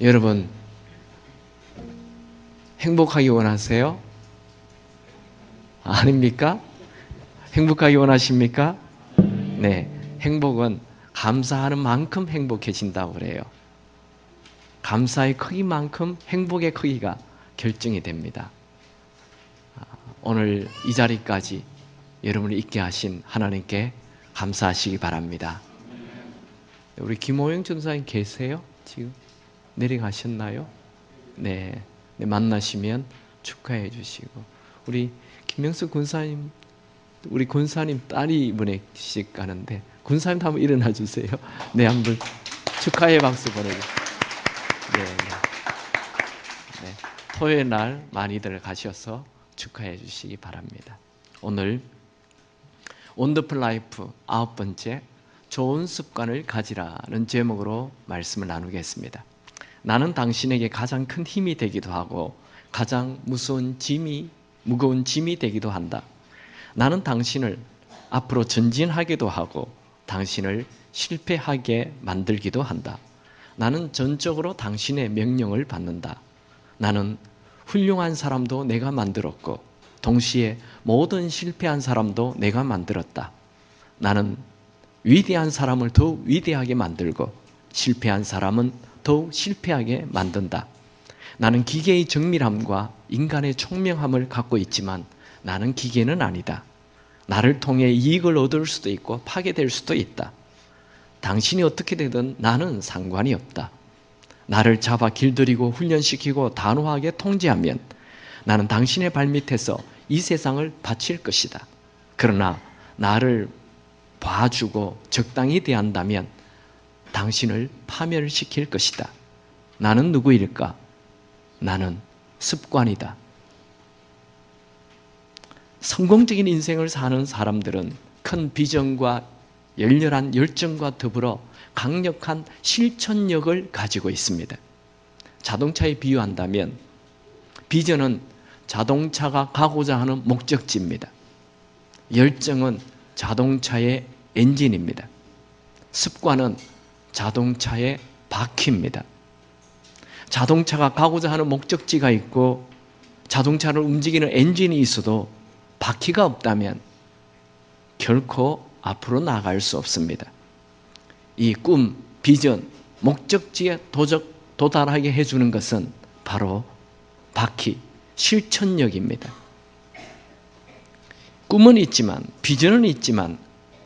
여러분, 행복하기 원하세요? 아닙니까? 행복하기 원하십니까? 네, 행복은 감사하는 만큼 행복해진다고 그래요. 감사의 크기만큼 행복의 크기가 결정이 됩니다. 오늘 이 자리까지 여러분을 있게 하신 하나님께 감사하시기 바랍니다. 우리 김호영 전사님 계세요? 지금 내려가셨나요? 네, 만나시면 축하해 주시고, 우리 김명수 군사님, 우리 군사님 딸이 이분에씩 가는데 군사님도 한번 일어나 주세요. 네, 한번 축하의 박수 보내주세요. 네. 토요일 날 많이들 가셔서 축하해 주시기 바랍니다. 오늘 원더풀 라이프 9번째 좋은 습관을 가지라는 제목으로 말씀을 나누겠습니다. 나는 당신에게 가장 큰 힘이 되기도 하고 가장 무거운 짐이 되기도 한다. 나는 당신을 앞으로 전진하기도 하고 당신을 실패하게 만들기도 한다. 나는 전적으로 당신의 명령을 받는다. 나는 훌륭한 사람도 내가 만들었고 동시에 모든 실패한 사람도 내가 만들었다. 나는 위대한 사람을 더욱 위대하게 만들고 실패한 사람은 더욱 실패하게 만든다. 나는 기계의 정밀함과 인간의 총명함을 갖고 있지만 나는 기계는 아니다. 나를 통해 이익을 얻을 수도 있고 파괴될 수도 있다. 당신이 어떻게 되든 나는 상관이 없다. 나를 잡아 길들이고 훈련시키고 단호하게 통제하면 나는 당신의 발밑에서 이 세상을 바칠 것이다. 그러나 나를 봐주고 적당히 대한다면 당신을 파멸시킬 것이다. 나는 누구일까? 나는 습관이다. 성공적인 인생을 사는 사람들은 큰 비전과 열렬한 열정과 더불어 강력한 실천력을 가지고 있습니다. 자동차에 비유한다면 비전은 자동차가 가고자 하는 목적지입니다. 열정은 자동차의 엔진입니다. 습관은 자동차의 바퀴입니다. 자동차가 가고자 하는 목적지가 있고 자동차를 움직이는 엔진이 있어도 바퀴가 없다면 결코 앞으로 나아갈 수 없습니다. 이 꿈, 비전, 목적지에 도달하게 해주는 것은 바로 바퀴, 실천력입니다. 꿈은 있지만, 비전은 있지만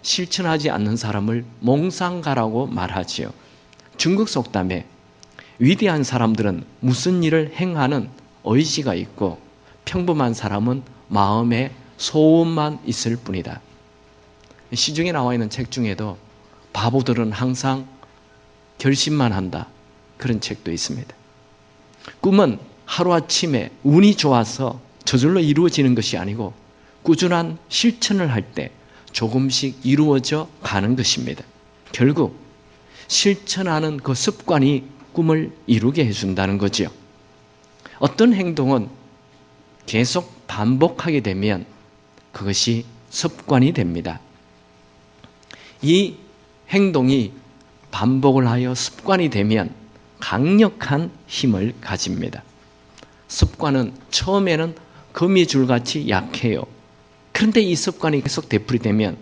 실천하지 않는 사람을 몽상가라고 말하지요. 중국 속담에 위대한 사람들은 무슨 일을 행하는 의지가 있고 평범한 사람은 마음에 소원만 있을 뿐이다. 시중에 나와 있는 책 중에도 바보들은 항상 결심만 한다, 그런 책도 있습니다. 꿈은 하루아침에 운이 좋아서 저절로 이루어지는 것이 아니고 꾸준한 실천을 할 때 조금씩 이루어져 가는 것입니다. 결국 실천하는 그 습관이 꿈을 이루게 해준다는 거죠. 어떤 행동은 계속 반복하게 되면 그것이 습관이 됩니다. 이 행동이 반복을 하여 습관이 되면 강력한 힘을 가집니다. 습관은 처음에는 거미줄같이 약해요. 그런데 이 습관이 계속 되풀이되면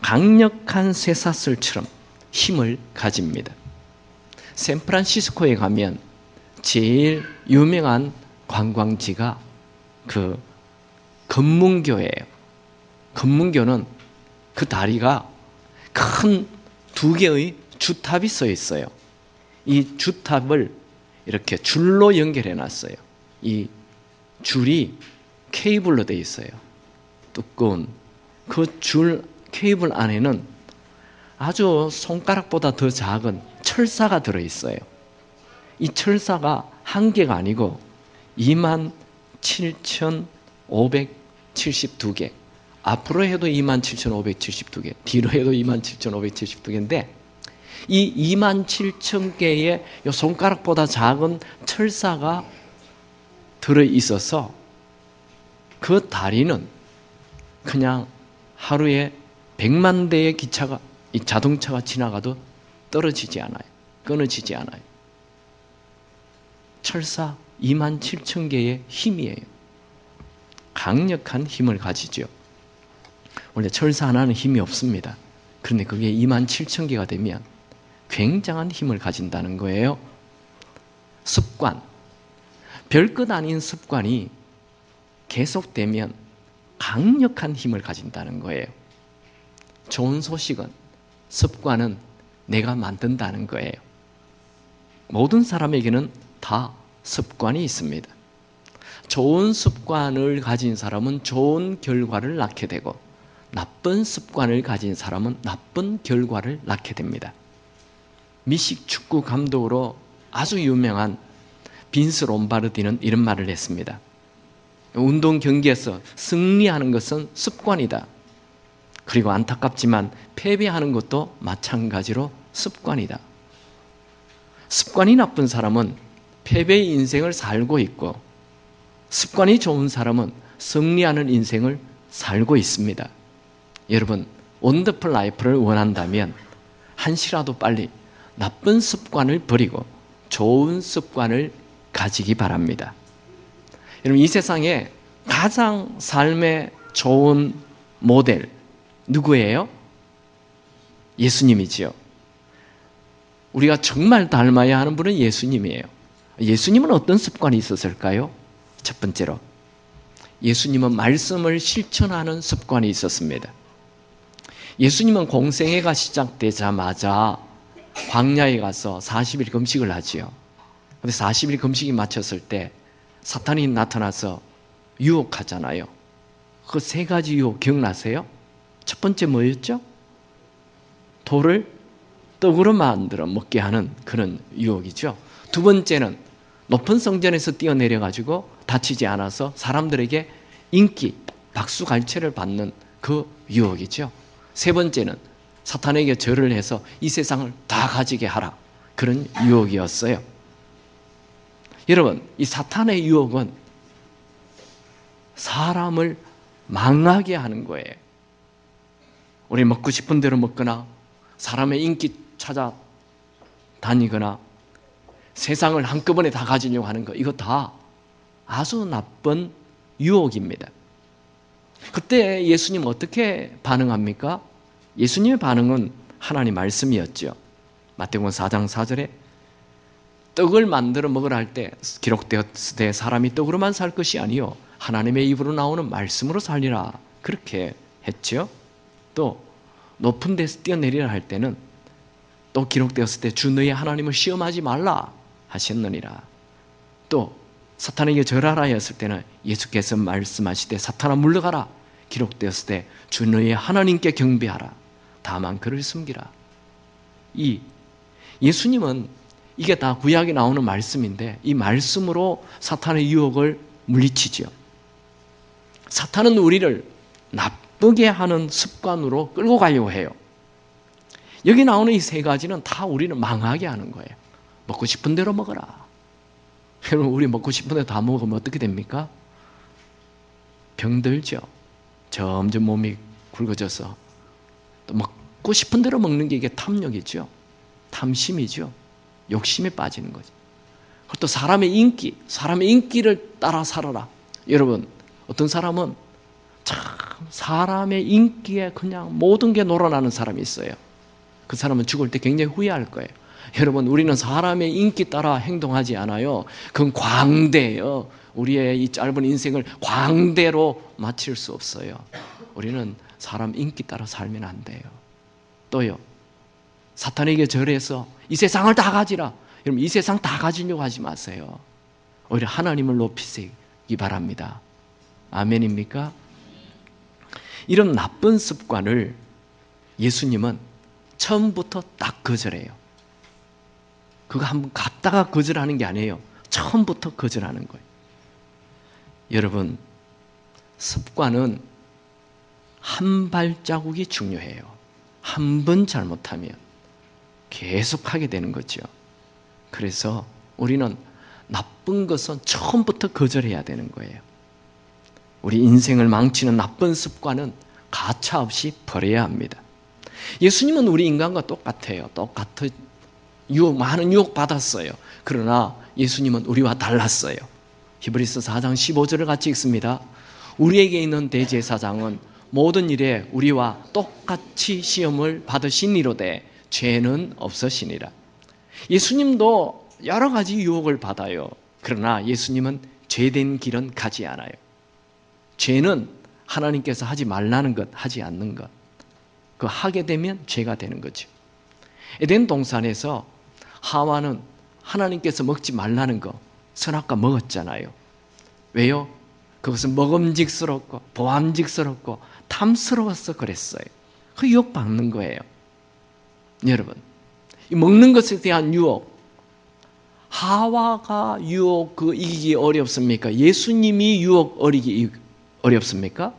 강력한 쇠사슬처럼 힘을 가집니다. 샌프란시스코에 가면 제일 유명한 관광지가 그 금문교예요. 금문교는 그 다리가 큰 2개의 주탑이 서 있어요. 이 주탑을 이렇게 줄로 연결해 놨어요. 이 줄이 케이블로 되어 있어요. 두꺼운 그 줄 케이블 안에는 아주 손가락보다 더 작은 철사가 들어 있어요. 이 철사가 한 개가 아니고 27,572개. 앞으로 해도 27,572개, 뒤로 해도 27,572개인데 이 27,000개의 손가락보다 작은 철사가 들어 있어서 그 다리는 그냥 하루에 100만 대의 이 자동차가 지나가도 떨어지지 않아요. 끊어지지 않아요. 철사 27,000개의 힘이에요. 강력한 힘을 가지죠. 원래 철사 하나는 힘이 없습니다. 그런데 그게 27,000개가 되면 굉장한 힘을 가진다는 거예요. 습관, 별것 아닌 습관이 계속되면 강력한 힘을 가진다는 거예요. 좋은 소식은, 습관은 내가 만든다는 거예요. 모든 사람에게는 다 습관이 있습니다. 좋은 습관을 가진 사람은 좋은 결과를 낳게 되고, 나쁜 습관을 가진 사람은 나쁜 결과를 낳게 됩니다. 미식 축구 감독으로 아주 유명한 빈스 롬바르디는 이런 말을 했습니다. 운동 경기에서 승리하는 것은 습관이다. 그리고 안타깝지만 패배하는 것도 마찬가지로 습관이다. 습관이 나쁜 사람은 패배의 인생을 살고 있고, 습관이 좋은 사람은 승리하는 인생을 살고 있습니다. 여러분, 원더풀 라이프를 원한다면 한시라도 빨리 나쁜 습관을 버리고 좋은 습관을 가지기 바랍니다. 여러분, 이 세상에 가장 삶의 좋은 모델 누구예요? 예수님이지요. 우리가 정말 닮아야 하는 분은 예수님이에요. 예수님은 어떤 습관이 있었을까요? 첫 번째로, 예수님은 말씀을 실천하는 습관이 있었습니다. 예수님은 공생애가 시작되자마자 광야에 가서 40일 금식을 하지요. 근데 40일 금식이 마쳤을 때 사탄이 나타나서 유혹하잖아요. 그 세 가지 유혹 기억나세요? 첫 번째 뭐였죠? 돌을 떡으로 만들어 먹게 하는 그런 유혹이죠. 두 번째는 높은 성전에서 뛰어내려가지고 다치지 않아서 사람들에게 인기, 박수갈채를 받는 그 유혹이죠. 세 번째는 사탄에게 절을 해서 이 세상을 다 가지게 하라, 그런 유혹이었어요. 여러분, 이 사탄의 유혹은 사람을 망하게 하는 거예요. 우리 먹고 싶은 대로 먹거나 사람의 인기 찾아 다니거나 세상을 한꺼번에 다 가지려고 하는 거, 이거 다 아주 나쁜 유혹입니다. 그때 예수님 어떻게 반응합니까? 예수님의 반응은 하나님 말씀이었죠. 마태복음 4장 4절에 떡을 만들어 먹으라 할 때 기록되었을 때 사람이 떡으로만 살 것이 아니요 하나님의 입으로 나오는 말씀으로 살리라, 그렇게 했죠. 또 높은 데서 뛰어내리라 할 때는 또 기록되었을 때 주 너희 하나님을 시험하지 말라 하셨느니라. 또 사탄에게 절하라 했을 때는 예수께서 말씀하시되 사탄아 물러가라, 기록되었을 때 주 너희 하나님께 경배하라, 다만 그를 숨기라. 이 예수님은 이게 다 구약에 나오는 말씀인데 이 말씀으로 사탄의 유혹을 물리치죠. 사탄은 우리를 나쁘게 하는 습관으로 끌고 가려고 해요. 여기 나오는 이 세 가지는 다 우리를 망하게 하는 거예요. 먹고 싶은 대로 먹어라. 여러분, 우리 먹고 싶은 대로 다 먹으면 어떻게 됩니까? 병들죠. 점점 몸이 굵어져서 또 먹고 싶은 대로 먹는 게 이게 탐욕이죠. 탐심이죠. 욕심에 빠지는 거죠. 또 사람의 인기를 따라 살아라. 여러분, 어떤 사람은 참 사람의 인기에 그냥 모든 게 놀아나는 사람이 있어요. 그 사람은 죽을 때 굉장히 후회할 거예요. 여러분, 우리는 사람의 인기 따라 행동하지 않아요. 그건 광대예요. 우리의 이 짧은 인생을 광대로 마칠 수 없어요. 우리는 사람 인기 따라 살면 안 돼요. 또요, 사탄에게 절해서 이 세상을 다 가지라. 여러분, 이 세상 다 가지려고 하지 마세요. 오히려 하나님을 높이시기 바랍니다. 아멘입니까? 이런 나쁜 습관을 예수님은 처음부터 딱 거절해요. 그거 한번 갔다가 거절하는 게 아니에요. 처음부터 거절하는 거예요. 여러분, 습관은 한 발자국이 중요해요. 한 번 잘못하면 계속 하게 되는 거죠. 그래서 우리는 나쁜 것은 처음부터 거절해야 되는 거예요. 우리 인생을 망치는 나쁜 습관은 가차없이 버려야 합니다. 예수님은 우리 인간과 똑같아요. 똑같은 많은 유혹 받았어요. 그러나 예수님은 우리와 달랐어요. 히브리서 4장 15절을 같이 읽습니다. 우리에게 있는 대제사장은 모든 일에 우리와 똑같이 시험을 받으시니로되 죄는 없으시니라. 예수님도 여러 가지 유혹을 받아요. 그러나 예수님은 죄된 길은 가지 않아요. 죄는 하나님께서 하지 말라는 것, 하지 않는 것. 그 하게 되면 죄가 되는 거죠. 에덴 동산에서 하와는 하나님께서 먹지 말라는 거 선악과 먹었잖아요. 왜요? 그것은 먹음직스럽고 보암직스럽고 탐스러워서 그랬어요. 그 유혹 받는 거예요. 여러분, 이 먹는 것에 대한 유혹, 하와가 유혹 이기기 어렵습니까? 예수님이 유혹 이기기 어렵습니까?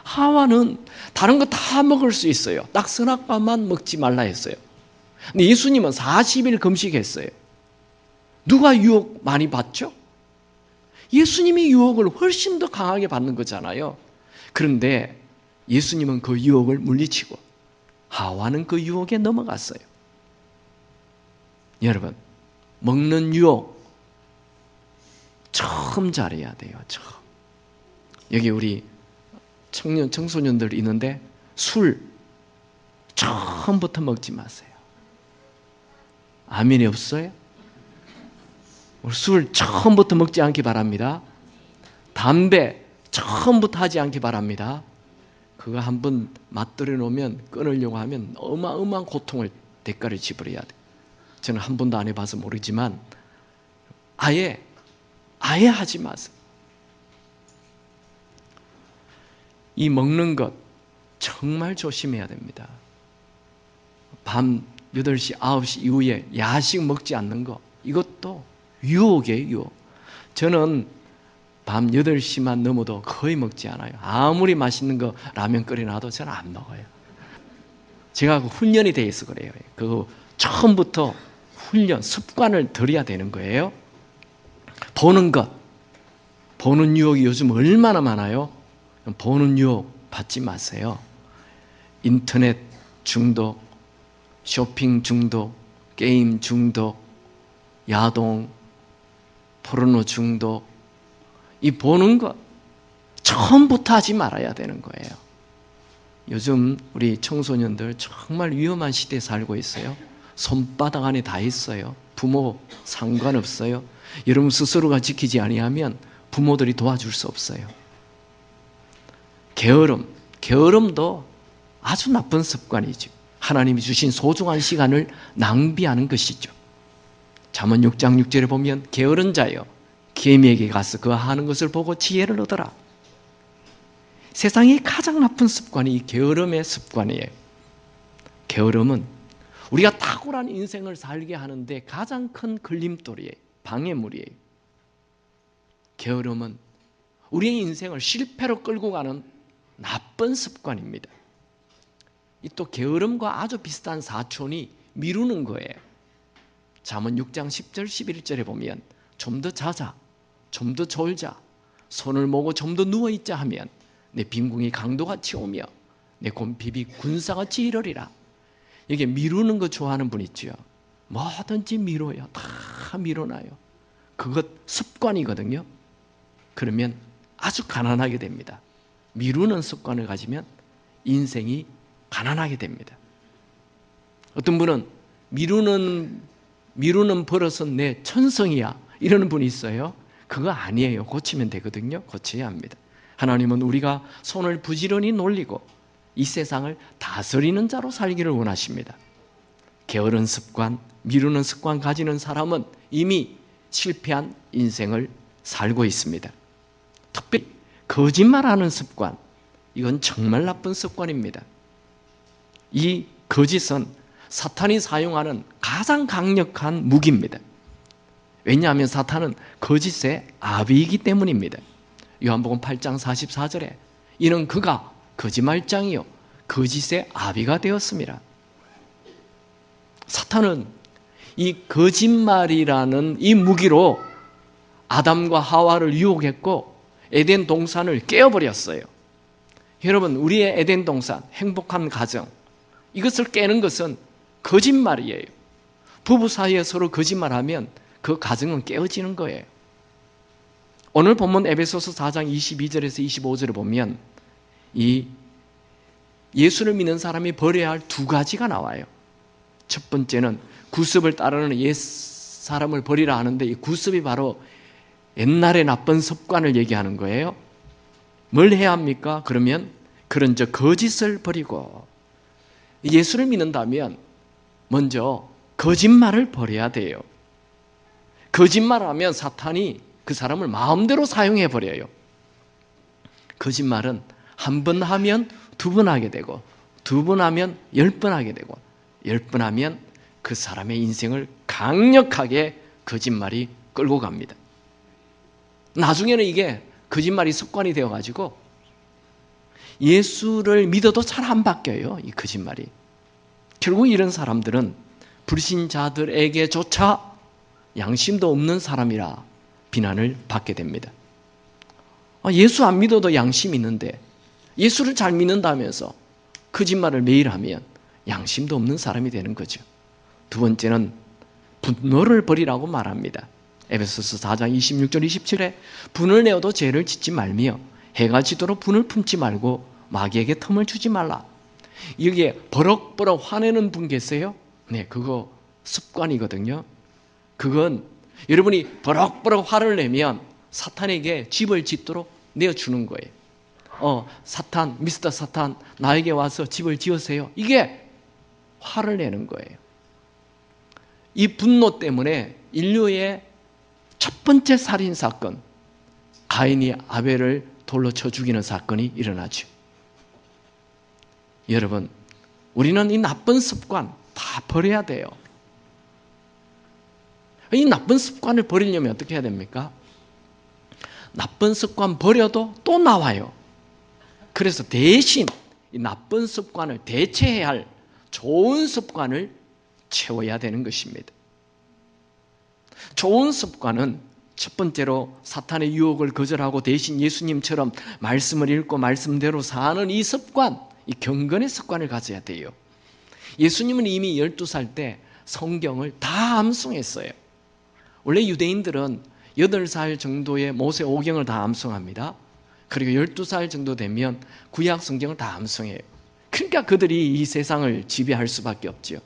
하와는 다른 거 다 먹을 수 있어요. 딱 선악과만 먹지 말라 했어요. 근데 예수님은 40일 금식했어요. 누가 유혹 많이 받죠? 예수님이 유혹을 훨씬 더 강하게 받는 거잖아요. 그런데 예수님은 그 유혹을 물리치고 하와는 그 유혹에 넘어갔어요. 여러분, 먹는 유혹 처음 잘해야 돼요. 처음. 여기 우리 청소년들 있는데 술 처음부터 먹지 마세요. 아멘이 없어요? 술 처음부터 먹지 않기 바랍니다. 담배 처음부터 하지 않기 바랍니다. 그거 한번 맛들여 놓으면 끊으려고 하면 어마어마한 고통을 대가를 지불해야 돼요. 저는 한 번도 안 해봐서 모르지만 아예 하지 마세요. 이 먹는 것 정말 조심해야 됩니다. 밤 8시, 9시 이후에 야식 먹지 않는 거, 이것도 유혹이에요, 유혹. 저는 밤 8시만 넘어도 거의 먹지 않아요. 아무리 맛있는 거 라면 끓여놔도 저는 안 먹어요. 제가 그 훈련이 돼 있어 그래요. 그 처음부터 훈련, 습관을 들여야 되는 거예요. 보는 것, 보는 유혹이 요즘 얼마나 많아요. 보는 유혹 받지 마세요. 인터넷 중독, 쇼핑 중독, 게임 중독, 야동, 포르노 중독, 이 보는 것 처음부터 하지 말아야 되는 거예요. 요즘 우리 청소년들 정말 위험한 시대에 살고 있어요. 손바닥 안에 다 있어요. 부모 상관없어요. 여러분 스스로가 지키지 아니하면 부모들이 도와줄 수 없어요. 게으름도 아주 나쁜 습관이죠. 하나님이 주신 소중한 시간을 낭비하는 것이죠. 잠언 6장 6절에 보면 게으른 자여 개미에게 가서 그 하는 것을 보고 지혜를 얻어라. 세상의 가장 나쁜 습관이 이 게으름의 습관이에요. 게으름은 우리가 탁월한 인생을 살게 하는데 가장 큰 걸림돌이에요. 방해물이에요. 게으름은 우리의 인생을 실패로 끌고 가는 나쁜 습관입니다. 이 또 게으름과 아주 비슷한 사촌이 미루는 거예요. 잠언 6장 10절 11절에 보면 좀 더 자자, 좀 더 졸자, 손을 모고 좀 더 누워있자 하면 내 빈궁이 강도같이 오며 내 곰핍이 군사같이 이르리라. 이게 미루는 거 좋아하는 분 있죠. 뭐든지 미뤄요. 다 미뤄놔요. 그것 습관이거든요. 그러면 아주 가난하게 됩니다. 미루는 습관을 가지면 인생이 가난하게 됩니다. 어떤 분은 미루는 버릇은 내 천성이야 이러는 분이 있어요. 그거 아니에요. 고치면 되거든요. 고쳐야 합니다. 하나님은 우리가 손을 부지런히 놀리고 이 세상을 다스리는 자로 살기를 원하십니다. 게으른 습관, 미루는 습관 가지는 사람은 이미 실패한 인생을 살고 있습니다. 특별히 거짓말하는 습관, 이건 정말 나쁜 습관입니다. 이 거짓은 사탄이 사용하는 가장 강력한 무기입니다. 왜냐하면 사탄은 거짓의 아비이기 때문입니다. 요한복음 8장 44절에 이는 그가 거짓말장이요 거짓의 아비가 되었습니다. 사탄은 이 거짓말이라는 이 무기로 아담과 하와를 유혹했고 에덴 동산을 깨어버렸어요. 여러분, 우리의 에덴 동산, 행복한 가정, 이것을 깨는 것은 거짓말이에요. 부부 사이에 서로 거짓말하면 그 가정은 깨어지는 거예요. 오늘 본문 에베소서 4장 22절에서 25절을 보면 이 예수를 믿는 사람이 버려야 할 두 가지가 나와요. 첫 번째는 구습을 따르는 옛 사람을 버리라 하는데 이 구습이 바로 옛날의 나쁜 습관을 얘기하는 거예요. 뭘 해야 합니까? 그러면 그런 거짓을 버리고, 예수를 믿는다면 먼저 거짓말을 버려야 돼요. 거짓말을 하면 사탄이 그 사람을 마음대로 사용해 버려요. 거짓말은 한 번 하면 두 번 하게 되고, 두 번 하면 10번 하게 되고, 10번 하면 그 사람의 인생을 강력하게 거짓말이 끌고 갑니다. 나중에는 이게 거짓말이 습관이 되어가지고 예수를 믿어도 잘 안 바뀌어요. 이 거짓말이. 결국 이런 사람들은 불신자들에게조차 양심도 없는 사람이라 비난을 받게 됩니다. 예수 안 믿어도 양심이 있는데 예수를 잘 믿는다면서 거짓말을 매일 하면 양심도 없는 사람이 되는 거죠. 두 번째는 분노를 버리라고 말합니다. 에베소서 4장 26절 27에 분을 내어도 죄를 짓지 말며 해가 지도록 분을 품지 말고 마귀에게 틈을 주지 말라. 여기에 버럭버럭 화내는 분 계세요? 네, 그거 습관이거든요. 그건 여러분이 버럭버럭 화를 내면 사탄에게 집을 짓도록 내어주는 거예요. 사탄, 미스터 사탄, 나에게 와서 집을 지으세요. 이게 화를 내는 거예요. 이 분노 때문에 인류의 첫 번째 살인 사건, 가인이 아벨을 돌로 쳐 죽이는 사건이 일어나죠. 여러분, 우리는 이 나쁜 습관 다 버려야 돼요. 이 나쁜 습관을 버리려면 어떻게 해야 됩니까? 나쁜 습관 버려도 또 나와요. 그래서 대신 이 나쁜 습관을 대체해야 할 좋은 습관을 채워야 되는 것입니다. 좋은 습관은 첫 번째로 사탄의 유혹을 거절하고 대신 예수님처럼 말씀을 읽고 말씀대로 사는 이 습관, 이 경건의 습관을 가져야 돼요. 예수님은 이미 12살 때 성경을 다 암송했어요. 원래 유대인들은 8살 정도의 모세 오경을 다 암송합니다. 그리고 12살 정도 되면 구약 성경을 다 암송해요. 그러니까 그들이 이 세상을 지배할 수밖에 없죠.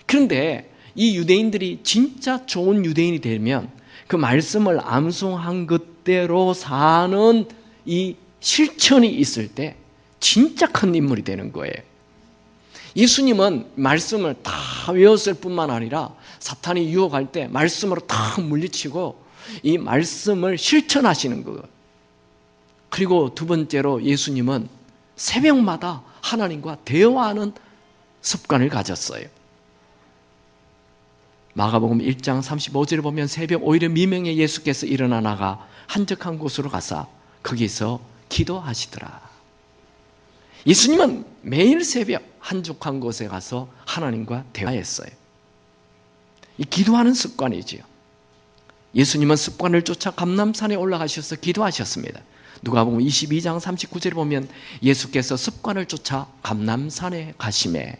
그런데 이 유대인들이 진짜 좋은 유대인이 되면 그 말씀을 암송한 것대로 사는 이 실천이 있을 때 진짜 큰 인물이 되는 거예요. 예수님은 말씀을 다 외웠을 뿐만 아니라 사탄이 유혹할 때 말씀으로 다 물리치고 이 말씀을 실천하시는 거예요. 그리고 두 번째로 예수님은 새벽마다 하나님과 대화하는 습관을 가졌어요. 마가복음 1장 35절을 보면 새벽 5일의 미명에 예수께서 일어나 나가 한적한 곳으로 가사 거기서 기도하시더라. 예수님은 매일 새벽 한적한 곳에 가서 하나님과 대화했어요. 이 기도하는 습관이지요. 예수님은 습관을 쫓아 감람산에 올라가셔서 기도하셨습니다. 누가복음 22장 39절에 보면 예수께서 습관을 쫓아 감람산에 가시매.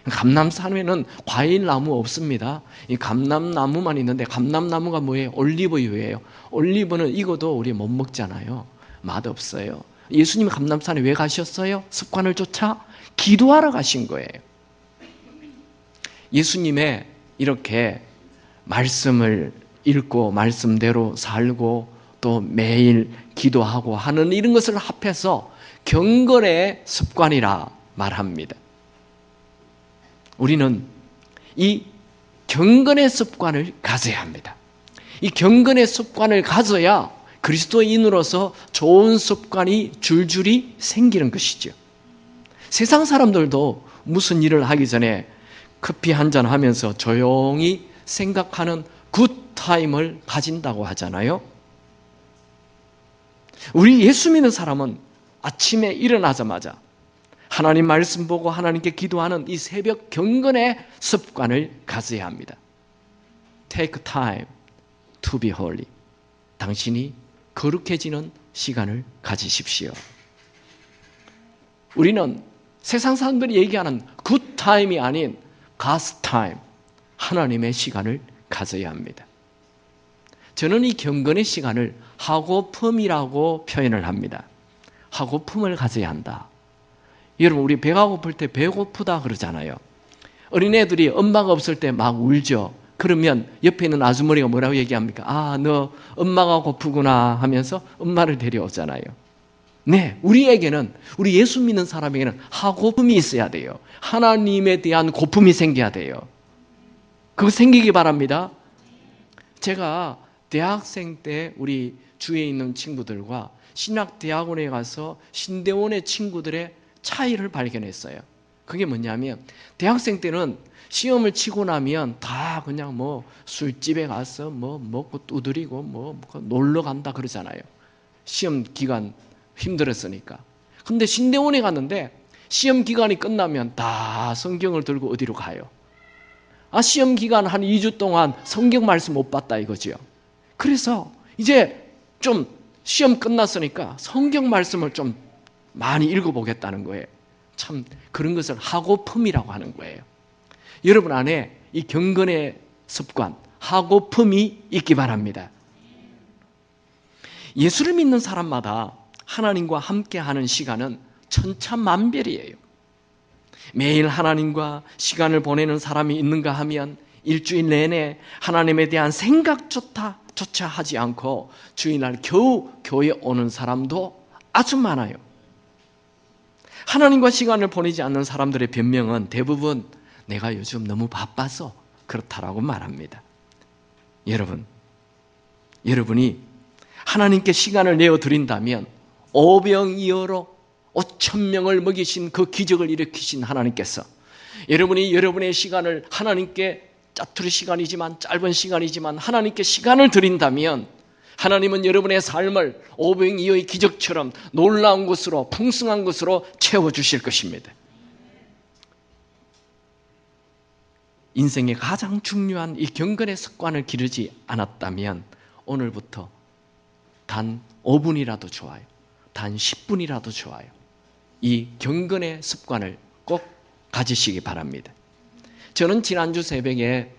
감람산에는 과일나무 없습니다. 이 감람나무만 있는데 감람나무가 뭐예요? 올리브유예요. 올리브는 익어도 우리 못 먹잖아요. 맛없어요. 예수님이 감람산에 왜 가셨어요? 습관을 쫓아 기도하러 가신 거예요. 예수님의 이렇게 말씀을 읽고 말씀대로 살고 또 매일 기도하고 하는 이런 것을 합해서 경건의 습관이라 말합니다. 우리는 이 경건의 습관을 가져야 합니다. 이 경건의 습관을 가져야 그리스도인으로서 좋은 습관이 줄줄이 생기는 것이죠. 세상 사람들도 무슨 일을 하기 전에 커피 한잔 하면서 조용히 생각하는 굿타임을 가진다고 하잖아요. 우리 예수 믿는 사람은 아침에 일어나자마자 하나님 말씀 보고 하나님께 기도하는 이 새벽 경건의 습관을 가져야 합니다. Take time to be holy. 당신이 거룩해지는 시간을 가지십시오. 우리는 세상 사람들이 얘기하는 굿타임이 아닌 God's time, 하나님의 시간을 가져야 합니다. 저는 이 경건의 시간을 하고품이라고 표현을 합니다. 하고품을 가져야 한다. 여러분, 우리 배가 고플 때 배고프다 그러잖아요. 어린애들이 엄마가 없을 때 막 울죠. 그러면 옆에 있는 아주머니가 뭐라고 얘기합니까? 아, 너 엄마가 고프구나 하면서 엄마를 데려오잖아요. 네, 우리에게는, 우리 예수 믿는 사람에게는 하고품이 있어야 돼요. 하나님에 대한 고품이 생겨야 돼요. 그거 생기기 바랍니다. 제가 대학생 때 우리 주위에 있는 친구들과 신학대학원에 가서 신대원의 친구들의 차이를 발견했어요. 그게 뭐냐면, 대학생 때는 시험을 치고 나면 다 그냥 뭐 술집에 가서 뭐 먹고 두드리고 뭐 놀러 간다 그러잖아요. 시험 기간 힘들었으니까. 근데 신대원에 갔는데 시험 기간이 끝나면 다 성경을 들고 어디로 가요? 아, 시험 기간 한 2주 동안 성경 말씀 못 봤다 이거죠. 그래서 이제 좀 시험 끝났으니까 성경 말씀을 좀 많이 읽어보겠다는 거예요. 참 그런 것을 하고품이라고 하는 거예요. 여러분 안에 이 경건의 습관, 하고품이 있기 바랍니다. 예수를 믿는 사람마다 하나님과 함께하는 시간은 천차만별이에요. 매일 하나님과 시간을 보내는 사람이 있는가 하면 일주일 내내 하나님에 대한 생각조차 하지 않고 주일날 겨우 교회에 오는 사람도 아주 많아요. 하나님과 시간을 보내지 않는 사람들의 변명은 대부분 내가 요즘 너무 바빠서 그렇다라고 말합니다. 여러분이 하나님께 시간을 내어드린다면 오병이어로 5,000명을 먹이신 그 기적을 일으키신 하나님께서 여러분의 시간을 하나님께 짜투리 시간이지만 짧은 시간이지만 하나님께 시간을 드린다면 하나님은 여러분의 삶을 오병이어의 기적처럼 놀라운 것으로 풍성한 것으로 채워주실 것입니다. 인생의 가장 중요한 이 경건의 습관을 기르지 않았다면 오늘부터 단 5분이라도 좋아요. 단 10분이라도 좋아요. 이 경건의 습관을 꼭 가지시기 바랍니다. 저는 지난주 새벽에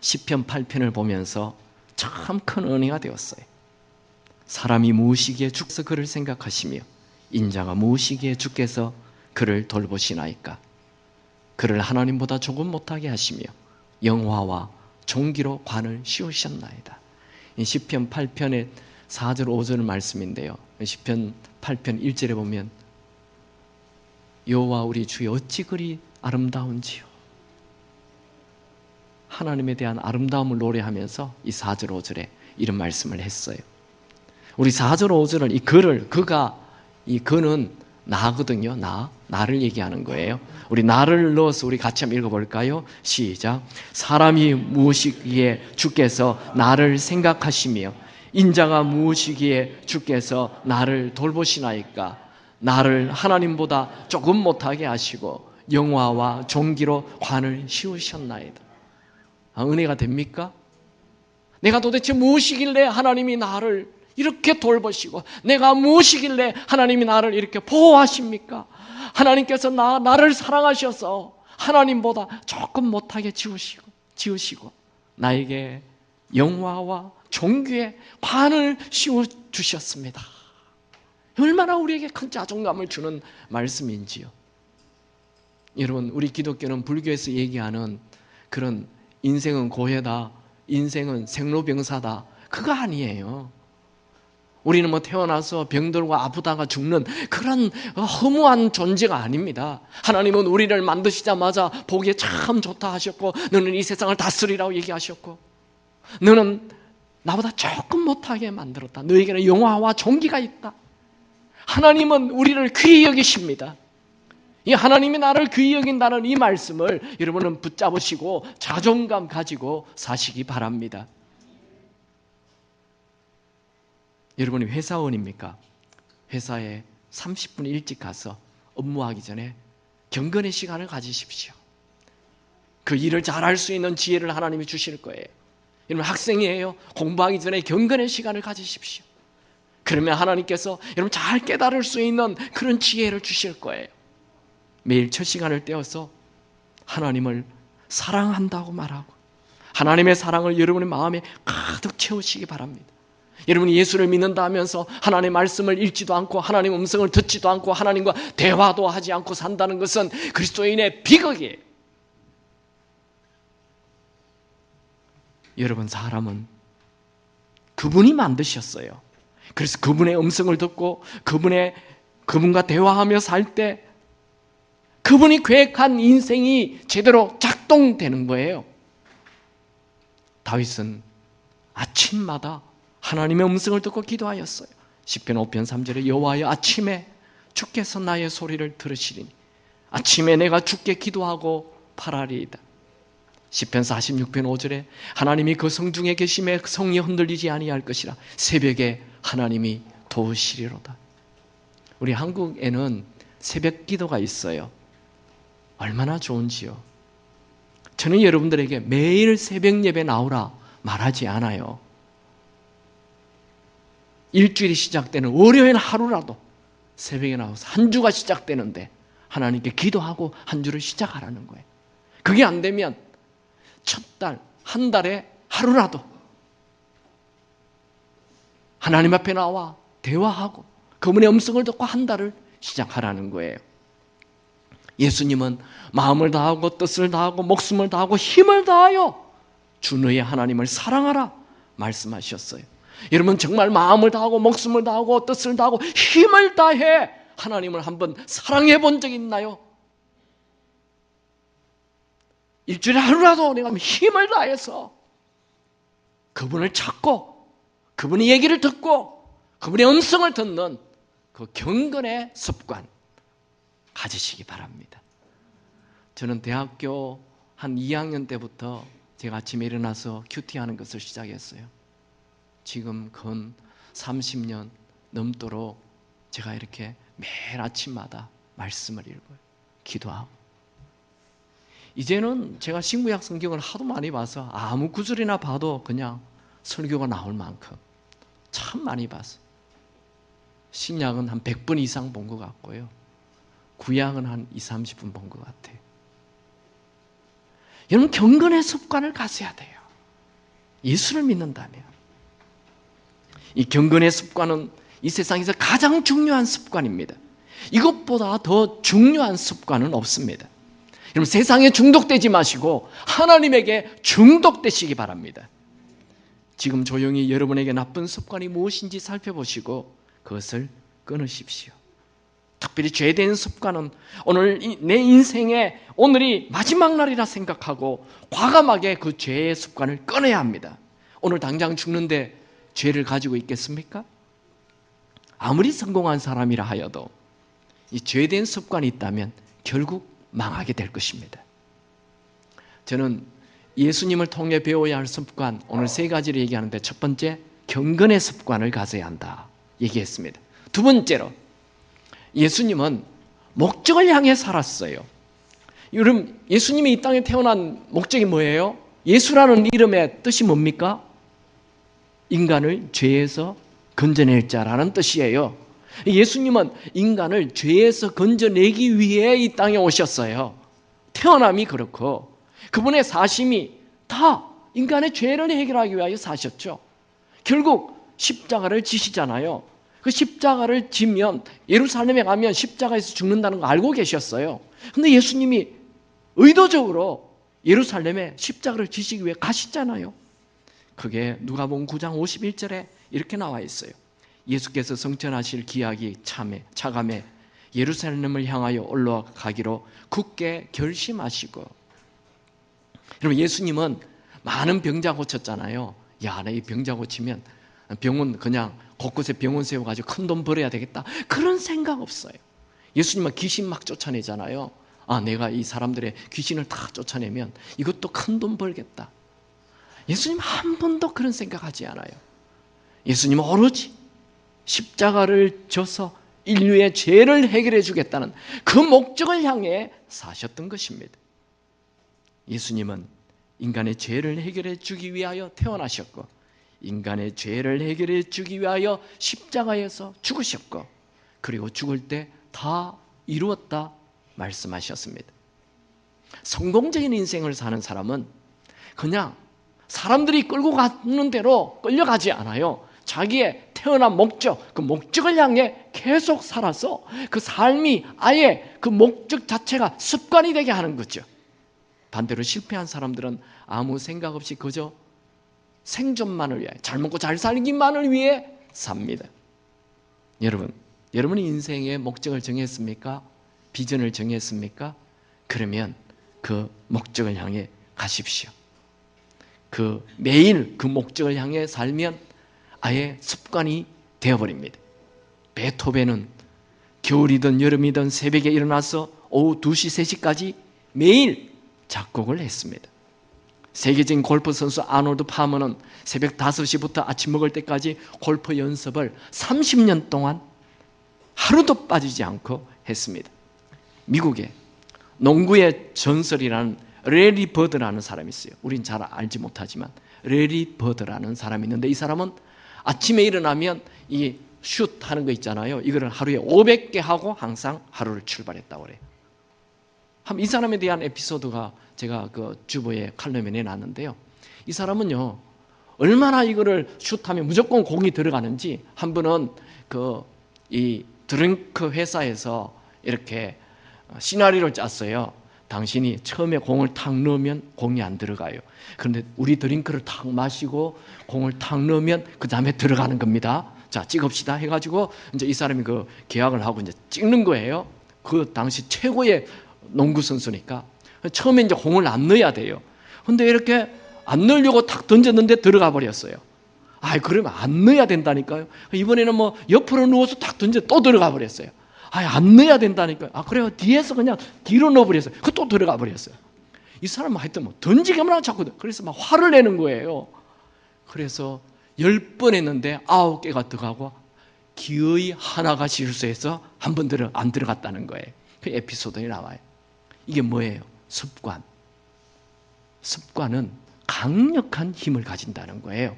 시편 8편을 보면서 참 큰 은혜가 되었어요. 사람이 무엇이기에 주께서 그를 생각하시며 인자가 무엇이기에 주께서 그를 돌보시나이까. 그를 하나님보다 조금 못하게 하시며 영화와 종기로 관을 씌우셨나이다. 이 시편 8편의 4절 5절 말씀인데요. 시편 8편 1절에 보면 여호와 우리 주여 어찌 그리 아름다운지요. 하나님에 대한 아름다움을 노래하면서 이 4절 5절에 이런 말씀을 했어요. 우리 4절 5절은 이 그는 나거든요. 나를 얘기하는 거예요. 우리 나를 넣어서 우리 같이 한번 읽어볼까요? 시작. 사람이 무엇이기에 주께서 나를 생각하시며 인자가 무엇이기에 주께서 나를 돌보시나이까. 나를 하나님보다 조금 못하게 하시고 영화와 종기로 관을 씌우셨나이다. 은혜가 됩니까? 내가 도대체 무엇이길래 하나님이 나를 이렇게 돌보시고 내가 무엇이길래 하나님이 나를 이렇게 보호하십니까? 하나님께서 나를 사랑하셔서 하나님보다 조금 못하게 지으시고 나에게 영화와 종기에 관을 씌워주셨습니다. 얼마나 우리에게 큰 자존감을 주는 말씀인지요. 여러분, 우리 기독교는 불교에서 얘기하는 그런 인생은 고해다, 인생은 생로병사다, 그거 아니에요. 우리는 뭐 태어나서 병들고 아프다가 죽는 그런 허무한 존재가 아닙니다. 하나님은 우리를 만드시자마자 보기에 참 좋다 하셨고 너는 이 세상을 다스리라고 얘기하셨고 너는 나보다 조금 못하게 만들었다. 너에게는 영화와 종기가 있다. 하나님은 우리를 귀히 여기십니다. 이 하나님이 나를 귀히 여긴다는 이 말씀을 여러분은 붙잡으시고 자존감 가지고 사시기 바랍니다. 여러분이 회사원입니까? 회사에 30분 일찍 가서 업무하기 전에 경건의 시간을 가지십시오. 그 일을 잘할 수 있는 지혜를 하나님이 주실 거예요. 여러분 학생이에요. 공부하기 전에 경건의 시간을 가지십시오. 그러면 하나님께서 여러분 잘 깨달을 수 있는 그런 지혜를 주실 거예요. 매일 첫 시간을 떼어서 하나님을 사랑한다고 말하고 하나님의 사랑을 여러분의 마음에 가득 채우시기 바랍니다. 여러분이 예수를 믿는다 하면서 하나님의 말씀을 읽지도 않고 하나님의 음성을 듣지도 않고 하나님과 대화도 하지 않고 산다는 것은 그리스도인의 비극이에요. 여러분, 사람은 그분이 만드셨어요. 그래서 그분의 음성을 듣고 그분과 대화하며 살 때 그분이 계획한 인생이 제대로 작동되는 거예요. 다윗은 아침마다 하나님의 음성을 듣고 기도하였어요. 시편 5편 3절에 여호와여 아침에 주께서 나의 소리를 들으시리니 아침에 내가 주께 기도하고 바라리이다. 시편 46편 5절에 하나님이 그 성중에 계심에 성이 흔들리지 아니할 것이라 새벽에 하나님이 도우시리로다. 우리 한국에는 새벽 기도가 있어요. 얼마나 좋은지요. 저는 여러분들에게 매일 새벽 예배 나오라 말하지 않아요. 일주일이 시작되는 월요일 하루라도 새벽에 나와서 한 주가 시작되는데 하나님께 기도하고 한 주를 시작하라는 거예요. 그게 안 되면 첫 달, 한 달에 하루라도 하나님 앞에 나와 대화하고 그분의 음성을 듣고 한 달을 시작하라는 거예요. 예수님은 마음을 다하고 뜻을 다하고 목숨을 다하고 힘을 다하여 주 너의 하나님을 사랑하라 말씀하셨어요. 여러분 정말 마음을 다하고 목숨을 다하고 뜻을 다하고 힘을 다해 하나님을 한번 사랑해 본 적 있나요? 일주일에 하루라도 내가 힘을 다해서 그분을 찾고 그분의 얘기를 듣고 그분의 음성을 듣는 그 경건의 습관 가지시기 바랍니다. 저는 대학교 한 2학년 때부터 제가 아침에 일어나서 큐티하는 것을 시작했어요. 지금 근 30년 넘도록 제가 이렇게 매일 아침마다 말씀을 읽어요. 기도하고. 이제는 제가 신구약 성경을 하도 많이 봐서 아무 구절이나 봐도 그냥 설교가 나올 만큼 참 많이 봤어요. 신약은 한 100번 이상 본 것 같고요. 구약은 한 20, 30분 본 것 같아요. 여러분 경건의 습관을 가져야 돼요. 예수를 믿는다면. 이 경건의 습관은 이 세상에서 가장 중요한 습관입니다. 이것보다 더 중요한 습관은 없습니다. 여러분 세상에 중독되지 마시고 하나님에게 중독되시기 바랍니다. 지금 조용히 여러분에게 나쁜 습관이 무엇인지 살펴보시고 그것을 끊으십시오. 특별히 죄된 습관은 오늘 내 인생의 오늘이 마지막 날이라 생각하고 과감하게 그 죄의 습관을 끊어야 합니다. 오늘 당장 죽는데 죄를 가지고 있겠습니까? 아무리 성공한 사람이라 하여도 이 죄된 습관이 있다면 결국 망하게 될 것입니다. 저는 예수님을 통해 배워야 할 습관 오늘 3가지를 얘기하는데 첫 번째 경건의 습관을 가져야 한다 얘기했습니다. 두 번째로 예수님은 목적을 향해 살았어요. 여러분 예수님이 이 땅에 태어난 목적이 뭐예요? 예수라는 이름의 뜻이 뭡니까? 인간을 죄에서 건져낼 자라는 뜻이에요. 예수님은 인간을 죄에서 건져내기 위해 이 땅에 오셨어요. 태어남이 그렇고 그분의 사심이 다 인간의 죄를 해결하기 위하여 사셨죠. 결국 십자가를 지시잖아요. 그 십자가를 지면 예루살렘에 가면 십자가에서 죽는다는 거 알고 계셨어요. 근데 예수님이 의도적으로 예루살렘에 십자가를 지시기 위해 가시잖아요. 그게 누가복음 9장 51절에 이렇게 나와 있어요. 예수께서 성천하실 기약이 차감해 예루살렘을 향하여 올라가기로 굳게 결심하시고. 여러분 예수님은 많은 병자 고쳤잖아요. 야, 나 이 병자 고치면 병원 그냥 곳곳에 병원 세워가지고 큰 돈 벌어야 되겠다 그런 생각 없어요. 예수님은 귀신 막 쫓아내잖아요. 아, 내가 이 사람들의 귀신을 다 쫓아내면 이것도 큰 돈 벌겠다. 예수님 한 번도 그런 생각하지 않아요. 예수님은 오로지 십자가를 져서 인류의 죄를 해결해 주겠다는 그 목적을 향해 사셨던 것입니다. 예수님은 인간의 죄를 해결해 주기 위하여 태어나셨고 인간의 죄를 해결해 주기 위하여 십자가에서 죽으셨고 그리고 죽을 때 다 이루었다 말씀하셨습니다. 성공적인 인생을 사는 사람은 그냥 사람들이 끌고 가는 대로 끌려가지 않아요. 자기의 태어난 목적, 그 목적을 향해 계속 살아서 그 삶이 아예 그 목적 자체가 습관이 되게 하는 거죠. 반대로 실패한 사람들은 아무 생각 없이 그저 생존만을 위해, 잘 먹고 잘 살기만을 위해 삽니다. 여러분, 여러분이 인생의 목적을 정했습니까? 비전을 정했습니까? 그러면 그 목적을 향해 가십시오. 그 매일 그 목적을 향해 살면 아예 습관이 되어버립니다. 베토벤은 겨울이든 여름이든 새벽에 일어나서 오후 2시, 3시까지 매일 작곡을 했습니다. 세계적인 골프 선수 아놀드 파머는 새벽 5시부터 아침 먹을 때까지 골프 연습을 30년 동안 하루도 빠지지 않고 했습니다. 미국에 농구의 전설이라는 레리 버드라는 사람이 있어요. 우린 잘 알지 못하지만 레리 버드라는 사람이 있는데, 이 사람은 아침에 일어나면 이 슛 하는 거 있잖아요. 이거를 하루에 500개 하고 항상 하루를 출발했다고 그래요. 이 사람에 대한 에피소드가 제가 그 주보에 칼럼에 내놨는데요. 이 사람은요, 얼마나 이거를 슛하면 무조건 공이 들어가는지, 한 번은 이 드링크 회사에서 이렇게 시나리오를 짰어요. 당신이 처음에 공을 탁 넣으면 공이 안 들어가요. 그런데 우리 드링크를 탁 마시고 공을 탁 넣으면 그 다음에 들어가는 겁니다. 자, 찍읍시다 해가지고 이제 이 사람이 그 계약을 하고 이제 찍는 거예요. 그 당시 최고의 농구 선수니까 처음에 이제 공을 안 넣어야 돼요. 근데 이렇게 안 넣으려고 탁 던졌는데 들어가 버렸어요. 그러면 안 넣어야 된다니까요. 이번에는 뭐 옆으로 누워서 탁 던져 또 들어가 버렸어요. 안 넣어야 된다니까요. 그래요. 뒤에서 그냥 뒤로 넣어버렸어요. 또 들어가 버렸어요. 이 사람은 하여튼 뭐 던지기만 자꾸, 그래서 막 화를 내는 거예요. 그래서 10번 했는데 9개가 들어가고 기어이 하나가 실수해서 한 번 안 들어갔다는 거예요. 그 에피소드에 나와요. 이게 뭐예요? 습관. 습관은 강력한 힘을 가진다는 거예요.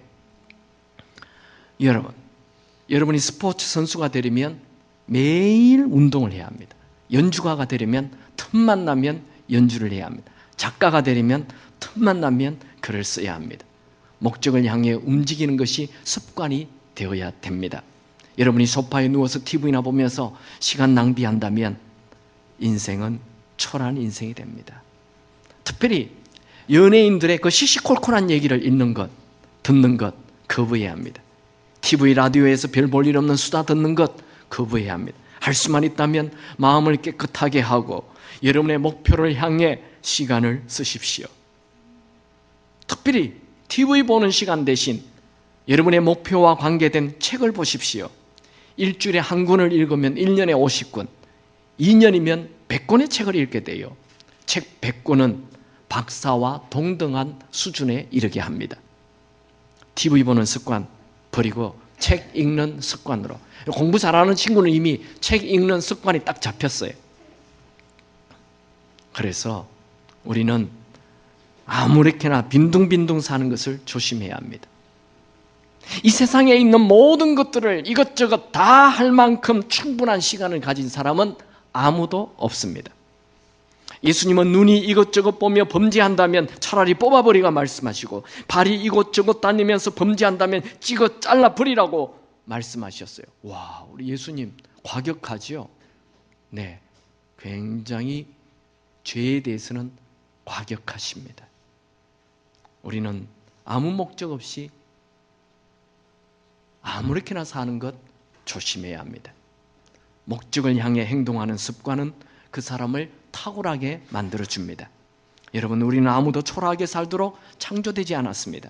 여러분이 스포츠 선수가 되려면 매일 운동을 해야 합니다. 연주가가 되려면 틈만 나면 연주를 해야 합니다. 작가가 되려면 틈만 나면 글을 써야 합니다. 목적을 향해 움직이는 것이 습관이 되어야 됩니다. 여러분이 소파에 누워서 TV나 보면서 시간 낭비한다면 인생은 초라한 인생이 됩니다. 특별히 연예인들의 그 시시콜콜한 얘기를 읽는 것, 듣는 것 거부해야 합니다. TV, 라디오에서 별 볼 일 없는 수다 듣는 것 거부해야 합니다. 할 수만 있다면 마음을 깨끗하게 하고 여러분의 목표를 향해 시간을 쓰십시오. 특별히 TV 보는 시간 대신 여러분의 목표와 관계된 책을 보십시오. 일주일에 한 권을 읽으면 1년에 50권, 2년이면 100권의 책을 읽게 돼요. 책 100권은 박사와 동등한 수준에 이르게 합니다. TV 보는 습관 버리고 책 읽는 습관으로. 공부 잘하는 친구는 이미 책 읽는 습관이 딱 잡혔어요. 그래서 우리는 아무렇게나 빈둥빈둥 사는 것을 조심해야 합니다. 이 세상에 있는 모든 것들을 이것저것 다 할 만큼 충분한 시간을 가진 사람은 아무도 없습니다. 예수님은 눈이 이것저것 보며 범죄한다면 차라리 뽑아버리가 말씀하시고, 발이 이것저것 다니면서 범죄한다면 찍어 잘라버리라고 말씀하셨어요. 와, 우리 예수님 과격하지요? 네, 굉장히 죄에 대해서는 과격하십니다. 우리는 아무 목적 없이 아무렇게나 사는 것 조심해야 합니다. 목적을 향해 행동하는 습관은 그 사람을 탁월하게 만들어줍니다. 여러분, 우리는 아무도 초라하게 살도록 창조되지 않았습니다.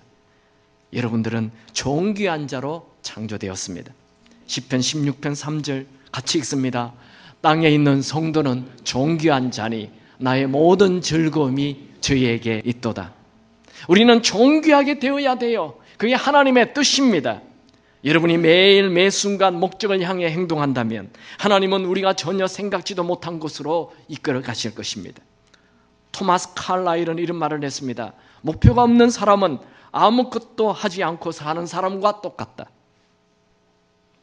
여러분들은 존귀한 자로 창조되었습니다. 시편 16편 3절 같이 읽습니다. 땅에 있는 성도는 존귀한 자니 나의 모든 즐거움이 저희에게 있도다. 우리는 존귀하게 되어야 돼요. 그게 하나님의 뜻입니다. 여러분이 매일 매 순간 목적을 향해 행동한다면 하나님은 우리가 전혀 생각지도 못한 곳으로 이끌어 가실 것입니다. 토마스 칼라일은 이런 말을 했습니다. 목표가 없는 사람은 아무것도 하지 않고 사는 사람과 똑같다.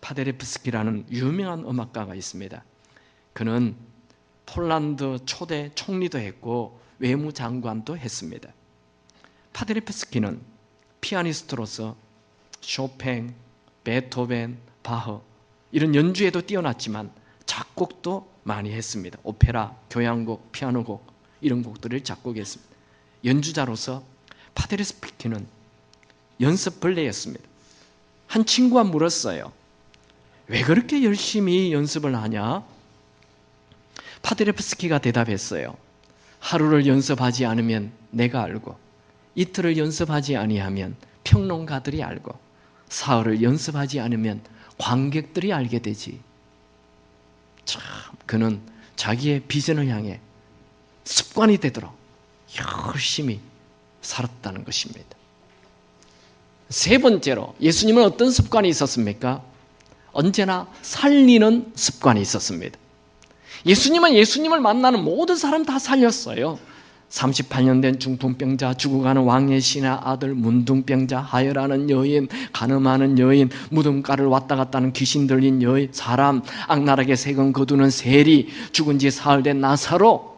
파데레프스키라는 유명한 음악가가 있습니다. 그는 폴란드 초대 총리도 했고 외무장관도 했습니다. 파데레프스키는 피아니스트로서 쇼팽, 베토벤, 바흐 이런 연주에도 뛰어났지만 작곡도 많이 했습니다. 오페라, 교향곡, 피아노곡 이런 곡들을 작곡했습니다. 연주자로서 파데레프스키는 연습벌레였습니다. 한 친구가 물었어요. 왜 그렇게 열심히 연습을 하냐? 파데레프스키가 대답했어요. 하루를 연습하지 않으면 내가 알고, 이틀을 연습하지 아니하면 평론가들이 알고, 사흘을 연습하지 않으면 관객들이 알게 되지. 참, 그는 자기의 비전을 향해 습관이 되도록 열심히 살았다는 것입니다. 세 번째로 예수님은 어떤 습관이 있었습니까? 언제나 살리는 습관이 있었습니다. 예수님은 예수님을 만나는 모든 사람 다 살렸어요. 38년 된 중풍병자, 죽어가는 왕의 신의 아들, 문둥병자, 하혈하는 여인, 간음하는 여인, 무덤가를 왔다 갔다 하는 귀신 들린 여인, 사람, 악랄하게 세금 거두는 세리, 죽은 지 사흘 된 나사로,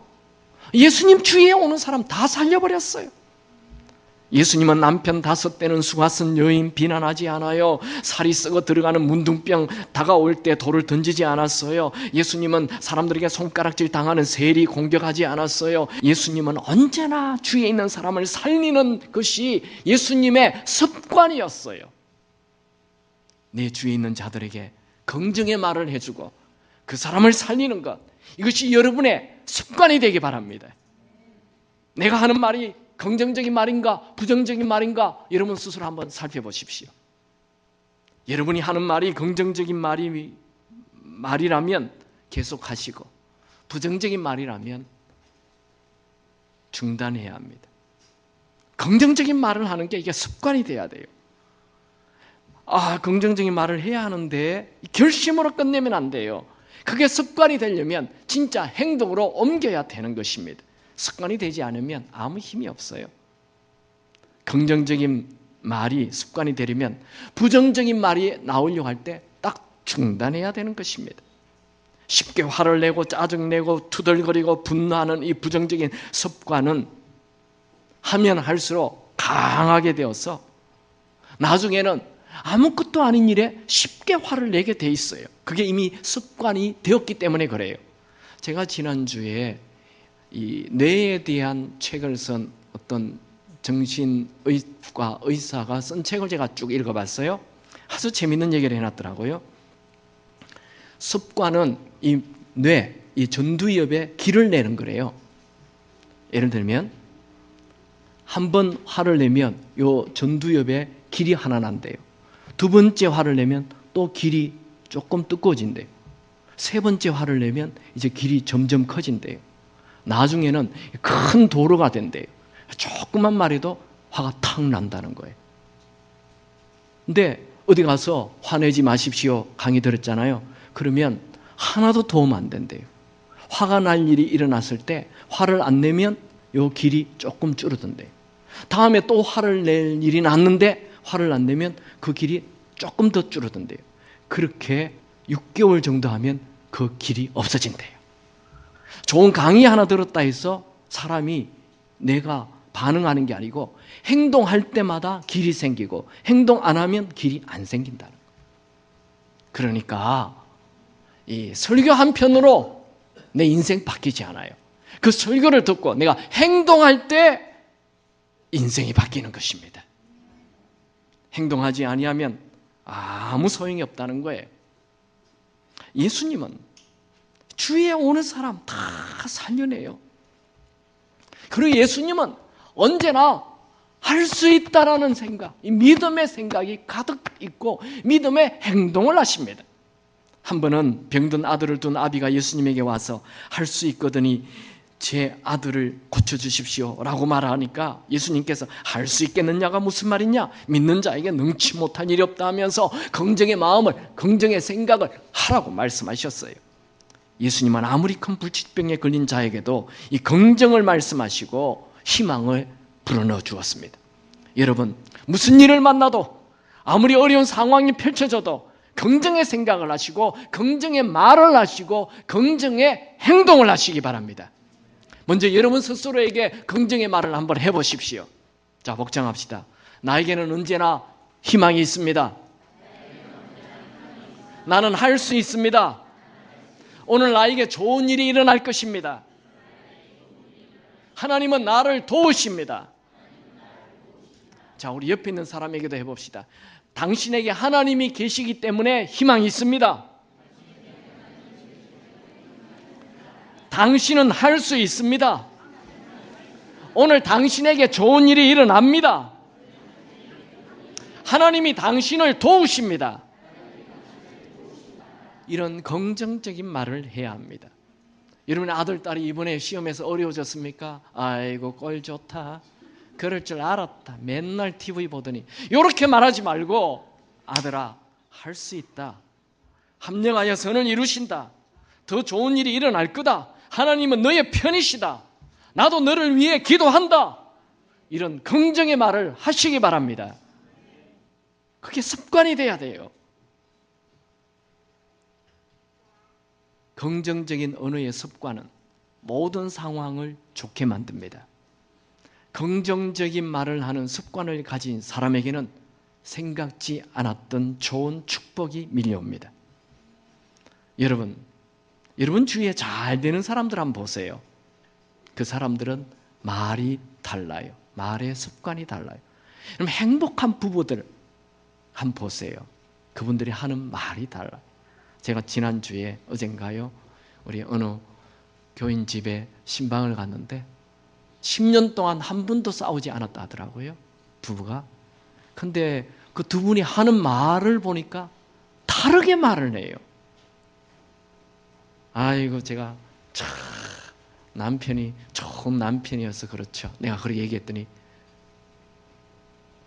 예수님 주위에 오는 사람 다 살려버렸어요. 예수님은 남편 5대는 수가쓴 여인 비난하지 않아요. 살이 썩어 들어가는 문둥병 다가올 때 돌을 던지지 않았어요. 예수님은 사람들에게 손가락질 당하는 세리 공격하지 않았어요. 예수님은 언제나 주위에 있는 사람을 살리는 것이 예수님의 습관이었어요. 내 주위에 있는 자들에게 긍정의 말을 해주고 그 사람을 살리는 것, 이것이 여러분의 습관이 되기 바랍니다. 내가 하는 말이 긍정적인 말인가 부정적인 말인가 여러분 스스로 한번 살펴보십시오. 여러분이 하는 말이 긍정적인 말이라면 계속 하시고 부정적인 말이라면 중단해야 합니다. 긍정적인 말을 하는 게 이게 습관이 돼야 돼요. 긍정적인 말을 해야 하는데 결심으로 끝내면 안 돼요. 그게 습관이 되려면 진짜 행동으로 옮겨야 되는 것입니다. 습관이 되지 않으면 아무 힘이 없어요. 긍정적인 말이 습관이 되려면 부정적인 말이 나오려고 할 때 딱 중단해야 되는 것입니다. 쉽게 화를 내고 짜증내고 투덜거리고 분노하는 이 부정적인 습관은 하면 할수록 강하게 되어서 나중에는 아무것도 아닌 일에 쉽게 화를 내게 돼 있어요. 그게 이미 습관이 되었기 때문에 그래요. 제가 지난주에 이 뇌에 대한 책을 쓴 어떤 정신의과 의사가 쓴 책을 제가 쭉 읽어봤어요. 아주 재밌는 얘기를 해놨더라고요. 습관은 이 뇌, 이 전두엽에 기를 내는 거래요. 예를 들면 한 번 화를 내면 요 전두엽에 길이 하나 난대요. 두 번째 화를 내면 또 길이 조금 두꺼워진대요. 세 번째 화를 내면 이제 길이 점점 커진대요. 나중에는 큰 도로가 된대요. 조금만 말해도 화가 탁 난다는 거예요. 근데 어디 가서 화내지 마십시오 강의 들었잖아요. 그러면 하나도 도움 안 된대요. 화가 날 일이 일어났을 때 화를 안 내면 요 길이 조금 줄어든대요. 다음에 또 화를 낼 일이 났는데 화를 안 내면 그 길이 조금 더 줄어든대요. 그렇게 6개월 정도 하면 그 길이 없어진대요. 좋은 강의 하나 들었다 해서 사람이 내가 반응하는 게 아니고 행동할 때마다 길이 생기고 행동 안 하면 길이 안 생긴다는 거예요. 그러니까 이 설교 한 편으로 내 인생 바뀌지 않아요. 그 설교를 듣고 내가 행동할 때 인생이 바뀌는 것입니다. 행동하지 아니하면 아무 소용이 없다는 거예요. 예수님은 주위에 오는 사람 다 살려내요. 그리고 예수님은 언제나 할 수 있다라는 생각, 이 믿음의 생각이 가득 있고 믿음의 행동을 하십니다. 한 번은 병든 아들을 둔 아비가 예수님에게 와서 할 수 있거든이 제 아들을 고쳐주십시오 라고 말하니까 예수님께서 할 수 있겠느냐가 무슨 말이냐, 믿는 자에게 능치 못할 일이 없다 하면서 긍정의 마음을, 긍정의 생각을 하라고 말씀하셨어요. 예수님은 아무리 큰 불치병에 걸린 자에게도 이 긍정을 말씀하시고 희망을 불어넣어 주었습니다. 여러분, 무슨 일을 만나도 아무리 어려운 상황이 펼쳐져도 긍정의 생각을 하시고 긍정의 말을 하시고 긍정의 행동을 하시기 바랍니다. 먼저 여러분 스스로에게 긍정의 말을 한번 해보십시오. 자, 복장합시다. 나에게는 언제나 희망이 있습니다. 나는 할 수 있습니다. 오늘 나에게 좋은 일이 일어날 것입니다. 하나님은 나를 도우십니다. 자, 우리 옆에 있는 사람에게도 해봅시다. 당신에게 하나님이 계시기 때문에 희망이 있습니다. 당신은 할 수 있습니다. 오늘 당신에게 좋은 일이 일어납니다. 하나님이 당신을 도우십니다. 이런 긍정적인 말을 해야 합니다. 여러분의 아들, 딸이 이번에 시험에서 어려워졌습니까? 아이고 꼴 좋다. 그럴 줄 알았다. 맨날 TV 보더니. 이렇게 말하지 말고 아들아, 할 수 있다. 합력하여 선을 이루신다. 더 좋은 일이 일어날 거다. 하나님은 너의 편이시다. 나도 너를 위해 기도한다. 이런 긍정의 말을 하시기 바랍니다. 그게 습관이 돼야 돼요. 긍정적인 언어의 습관은 모든 상황을 좋게 만듭니다. 긍정적인 말을 하는 습관을 가진 사람에게는 생각지 않았던 좋은 축복이 밀려옵니다. 여러분 주위에 잘 되는 사람들 한번 보세요. 그 사람들은 말이 달라요. 말의 습관이 달라요. 그럼 행복한 부부들 한번 보세요. 그분들이 하는 말이 달라요. 제가 지난주에 어젠가요, 우리 어느 교인 집에 신방을 갔는데 10년 동안 한 번도 싸우지 않았다 하더라고요, 부부가. 근데 그 두 분이 하는 말을 보니까 다르게 말을 해요. 아이고, 제가 참 남편이 좋은 남편이어서 그렇죠. 내가 그렇게 얘기했더니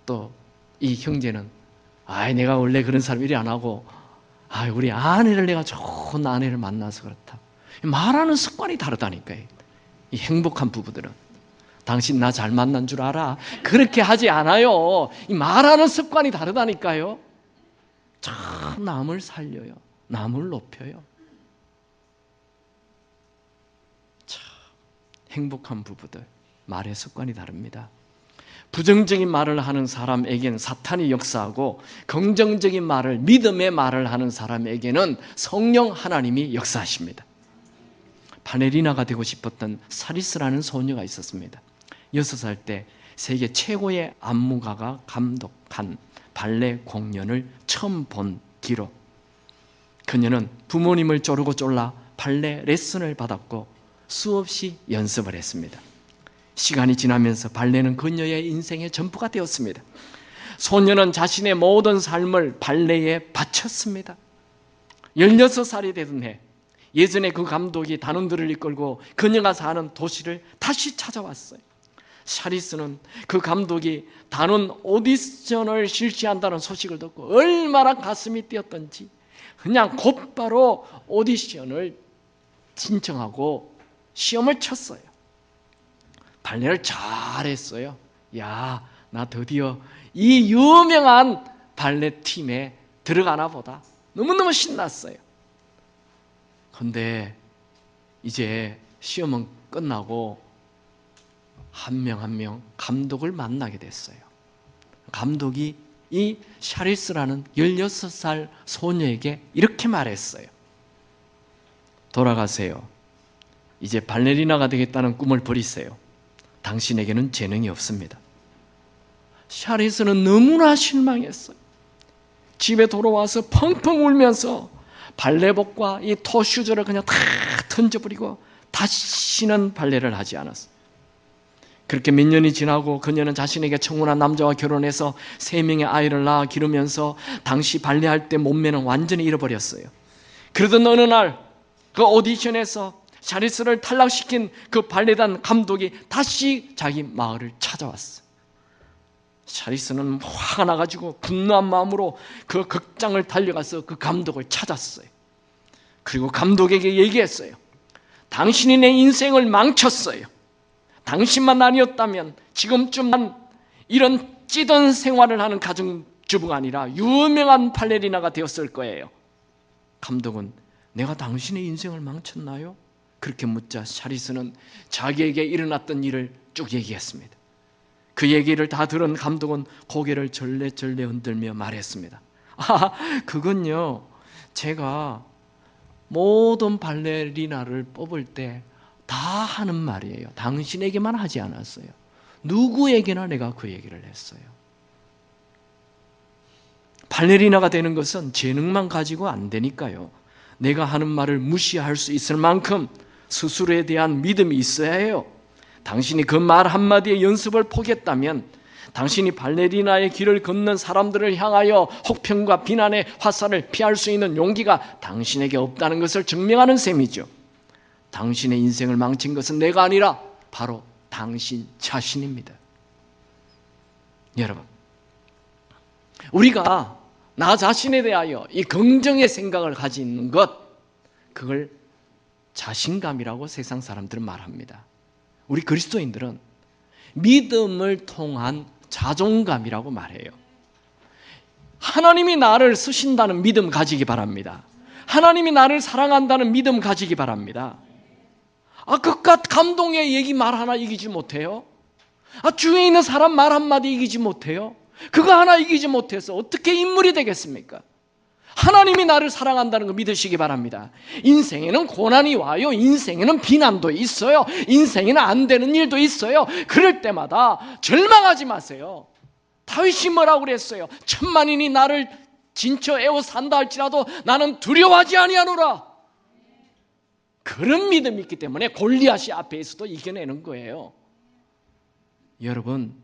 또 이 형제는 내가 원래 그런 사람 일이 안 하고 우리 아내를 내가 좋은 아내를 만나서 그렇다. 말하는 습관이 다르다니까요. 이 행복한 부부들은 당신 나 잘 만난 줄 알아? 그렇게 하지 않아요. 이 말하는 습관이 다르다니까요. 참 남을 살려요. 남을 높여요. 참 행복한 부부들 말의 습관이 다릅니다. 부정적인 말을 하는 사람에게는 사탄이 역사하고 긍정적인 말을, 믿음의 말을 하는 사람에게는 성령 하나님이 역사하십니다. 바레리나가 되고 싶었던 사리스라는 소녀가 있었습니다. 6살 때 세계 최고의 안무가가 감독한 발레 공연을 처음 본 기록. 그녀는 부모님을 조르고 쫄라 발레 레슨을 받았고 수없이 연습을 했습니다. 시간이 지나면서 발레는 그녀의 인생의 전부가 되었습니다. 소녀는 자신의 모든 삶을 발레에 바쳤습니다. 16살이 되던 해, 예전에 그 감독이 단원들을 이끌고 그녀가 사는 도시를 다시 찾아왔어요. 샤리스는 그 감독이 단원 오디션을 실시한다는 소식을 듣고 얼마나 가슴이 뛰었던지 그냥 곧바로 오디션을 신청하고 시험을 쳤어요. 발레를 잘했어요. 야, 나 드디어 이 유명한 발레 팀에 들어가나 보다. 너무너무 신났어요. 근데 이제 시험은 끝나고 한 명 한 명 감독을 만나게 됐어요. 감독이 이 샤리스라는 16살 소녀에게 이렇게 말했어요. 돌아가세요. 이제 발레리나가 되겠다는 꿈을 버리세요. 당신에게는 재능이 없습니다. 샤리스는 너무나 실망했어요. 집에 돌아와서 펑펑 울면서 발레복과 이 토슈즈를 그냥 다 던져버리고 다시는 발레를 하지 않았어요. 그렇게 몇 년이 지나고 그녀는 자신에게 청혼한 남자와 결혼해서 3명의 아이를 낳아 기르면서 당시 발레할 때 몸매는 완전히 잃어버렸어요. 그러던 어느 날 그 오디션에서 샤리스를 탈락시킨 그 발레단 감독이 다시 자기 마을을 찾아왔어요. 샤리스는 화가 나가지고 분노한 마음으로 그 극장을 달려가서 그 감독을 찾았어요. 그리고 감독에게 얘기했어요. 당신이 내 인생을 망쳤어요. 당신만 아니었다면 지금쯤 난 이런 찌든 생활을 하는 가정주부가 아니라 유명한 발레리나가 되었을 거예요. 감독은 내가 당신의 인생을 망쳤나요? 그렇게 묻자 샤리스는 자기에게 일어났던 일을 쭉 얘기했습니다. 그 얘기를 다 들은 감독은 고개를 절레절레 흔들며 말했습니다. 그건요, 제가 모든 발레리나를 뽑을 때 다 하는 말이에요. 당신에게만 하지 않았어요. 누구에게나 내가 그 얘기를 했어요. 발레리나가 되는 것은 재능만 가지고 안 되니까요. 내가 하는 말을 무시할 수 있을 만큼 스스로에 대한 믿음이 있어야 해요. 당신이 그 말 한마디의 연습을 포기했다면 당신이 발레리나의 길을 걷는 사람들을 향하여 혹평과 비난의 화살을 피할 수 있는 용기가 당신에게 없다는 것을 증명하는 셈이죠. 당신의 인생을 망친 것은 내가 아니라 바로 당신 자신입니다. 여러분, 우리가 나 자신에 대하여 이 긍정의 생각을 가지는 것, 그걸 자신감이라고 세상 사람들은 말합니다. 우리 그리스도인들은 믿음을 통한 자존감이라고 말해요. 하나님이 나를 쓰신다는 믿음 가지기 바랍니다. 하나님이 나를 사랑한다는 믿음 가지기 바랍니다. 그깟 감동의 얘기 말 하나 이기지 못해요? 주위에 있는 사람 말 한마디 이기지 못해요? 그거 하나 이기지 못해서 어떻게 인물이 되겠습니까? 하나님이 나를 사랑한다는 거 믿으시기 바랍니다. 인생에는 고난이 와요. 인생에는 비난도 있어요. 인생에는 안 되는 일도 있어요. 그럴 때마다 절망하지 마세요. 다윗이 뭐라고 그랬어요? 천만인이 나를 진쳐 에워 산다 할지라도 나는 두려워하지 아니하노라. 그런 믿음이 있기 때문에 골리앗이 앞에서도 이겨내는 거예요. 여러분,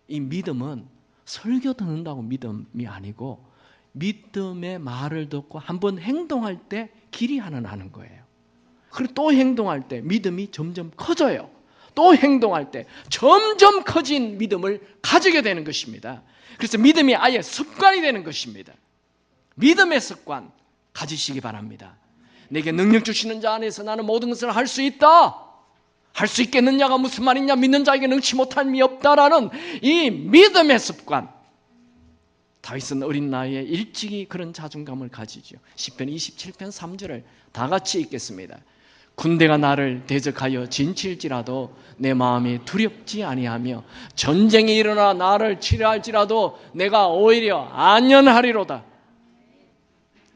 이 믿음은 설교 듣는다고 믿음이 아니고 믿음의 말을 듣고 한번 행동할 때 길이 하나 나는 거예요. 그리고 또 행동할 때 믿음이 점점 커져요. 또 행동할 때 점점 커진 믿음을 가지게 되는 것입니다. 그래서 믿음이 아예 습관이 되는 것입니다. 믿음의 습관 가지시기 바랍니다. 내게 능력 주시는 자 안에서 나는 모든 것을 할 수 있다. 할 수 있겠느냐가 무슨 말이냐. 믿는 자에게 능치 못함이 없다라는 이 믿음의 습관. 다윗은 어린 나이에 일찍이 그런 자존감을 가지죠. 시편 27편 3절을 다 같이 읽겠습니다. 군대가 나를 대적하여 진칠지라도 내 마음이 두렵지 아니하며 전쟁이 일어나 나를 치려 할지라도 내가 오히려 안연하리로다.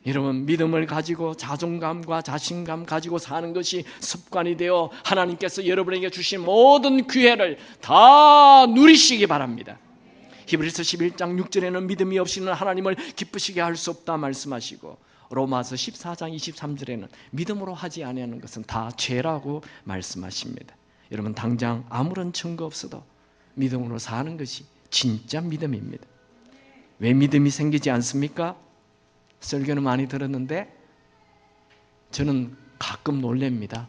여러분, 믿음을 가지고 자존감과 자신감 가지고 사는 것이 습관이 되어 하나님께서 여러분에게 주신 모든 기회를 다 누리시기 바랍니다. 히브리서 11장 6절에는 믿음이 없이는 하나님을 기쁘시게 할 수 없다 말씀하시고, 로마서 14장 23절에는 믿음으로 하지 아니하는 것은 다 죄라고 말씀하십니다. 여러분, 당장 아무런 증거 없어도 믿음으로 사는 것이 진짜 믿음입니다. 왜 믿음이 생기지 않습니까? 설교는 많이 들었는데 저는 가끔 놀랍니다.